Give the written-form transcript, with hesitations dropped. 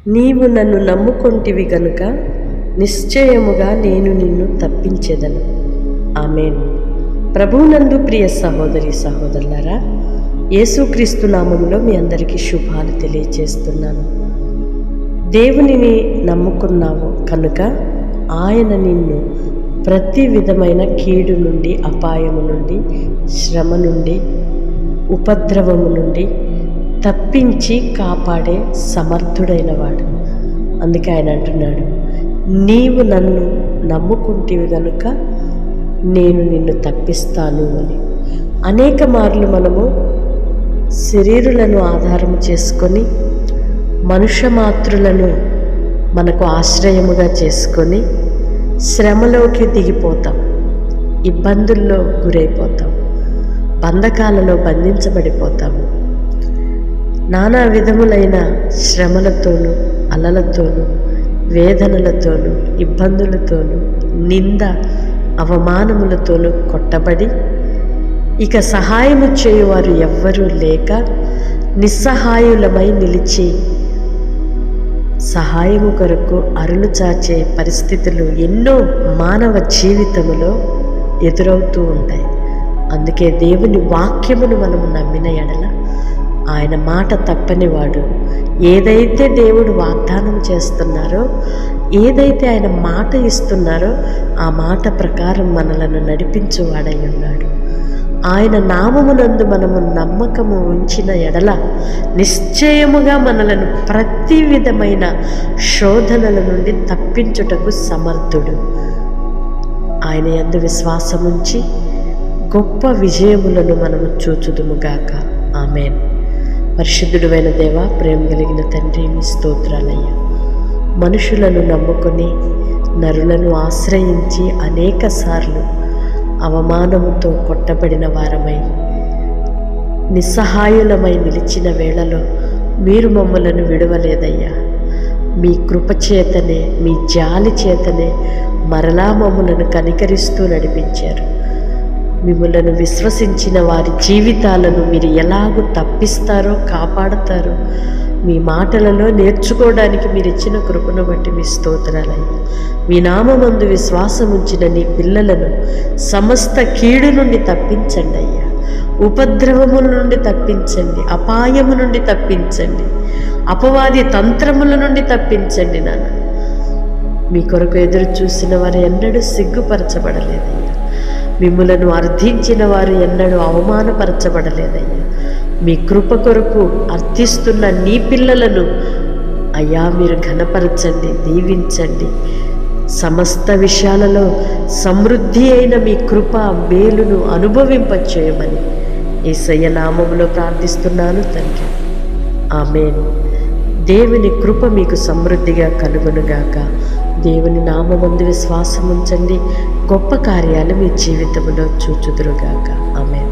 నీవు నన్ను నమ్ముకొంటివి గనుక నిశ్చయముగా నేను నిన్ను తప్పించెదను. ఆమేన్. ప్రభువునందు ప్రియ సహోదరి సహోదరులారా, యేసుక్రీస్తు నామములో మీ అందరికీ శుభాలు తెలియజేస్తున్నాను. దేవునిని నమ్ముకున్నావు కనుక ఆయన నిన్ను ప్రతి విధమైన కీడు నుండి, అపాయము నుండి, శ్రమ నుండి, ఉపద్రవము నుండి తప్పించి కాపాడే సమర్థుడైన వాడు. అందుకే ఆయన అంటున్నాడు, నీవు నన్ను నమ్ముకుంటివి గనుక నేను నిన్ను తప్పిస్తాను అని. అనేక మార్లు మనము శరీరులను ఆధారం చేసుకొని మనుష్యమాతృలను మనకు ఆశ్రయముగా చేసుకొని శ్రమలోకి దిగిపోతాం, ఇబ్బందుల్లో గురైపోతాం, బంధకాలలో బంధించబడిపోతాము. నానా విధములైన శ్రమలతోనూ, అలలతోనూ, వేదనలతోనూ, ఇబ్బందులతోనూ, నింద అవమానములతోనూ కొట్టబడి ఇక సహాయము చేయువారు ఎవ్వరూ లేక నిస్సహాయులమై నిలిచి సహాయము కొరకు అరులు చాచే పరిస్థితులు ఎన్నో మానవ జీవితములో ఎదురవుతూ ఉంటాయి. అందుకే దేవుని వాక్యమును మనము నమ్మిన ఎడల ఆయన మాట తప్పనివాడు. ఏదైతే దేవుడు వాగ్దానం చేస్తున్నారో, ఏదైతే ఆయన మాట ఇస్తున్నారో ఆ మాట ప్రకారం మనలను నడిపించువాడై ఉన్నాడు. ఆయన నామమునందు మనము నమ్మకము ఉంచిన ఎడల నిశ్చయముగా మనలను ప్రతి విధమైన శోధనల నుండి తప్పించుటకు సమర్థుడు. ఆయన యందు విశ్వాసముంచి గొప్ప విజయములను మనము చూచుదుముగాక. ఆమేన్. పరిశుద్ధుడైన దేవా, ప్రేమ కలిగిన తండ్రి, మీ స్తోత్రాలయ్యా. మనుషులను నమ్ముకొని నరులను ఆశ్రయించి అనేక సార్లు అవమానముతో కొట్టబడిన వారమై నిస్సహాయులమై నిలిచిన వేళలో మీరు మమ్మలను విడవలేదయ్యా. మీ కృపచేతనే, మీ జాలి చేతనే మరలా మమ్మలను కనికరిస్తూ నడిపించారు. మిమ్మలను విశ్వసించిన వారి జీవితాలను మీరు ఎలాగూ తప్పిస్తారో, కాపాడతారో మీ మాటలలో నేర్చుకోవడానికి మీరు ఇచ్చిన కృపను బట్టి మీ స్తోత్రాలయ్యా. మీ నామమందు విశ్వాసం ఉంచిన నీ పిల్లలను సమస్త కీడు నుండి తప్పించండి అయ్యా. ఉపద్రవముల నుండి తప్పించండి, అపాయము నుండి తప్పించండి, అపవాది తంత్రముల నుండి తప్పించండి నాన్న. మీ కొరకు ఎదురు చూసిన వారు ఎన్నడూ సిగ్గుపరచబడలేదయ్యా. మిమ్ములను అర్థించిన వారు ఎన్నడూ అవమానపరచబడలేదయ్యా. మీ కృప కొరకు అర్థిస్తున్న నీ పిల్లలను అయ్యా మీరు ఘనపరచండి, దీవించండి. సమస్త విషయాలలో సమృద్ధి అయిన మీ కృప మేలును అనుభవింపచేయమని యేసయ్య నామములో ప్రార్థిస్తున్నాను తండ్రి. ఆమేన్. దేవుని కృప మీకు సమృద్ధిగా కలుగునుగాక. దేవుని నామమందు విశ్వాసం ఉంచండి. గొప్ప కార్యాలు మీ జీవితంలో చూచుదురుగాక. ఆమేన్.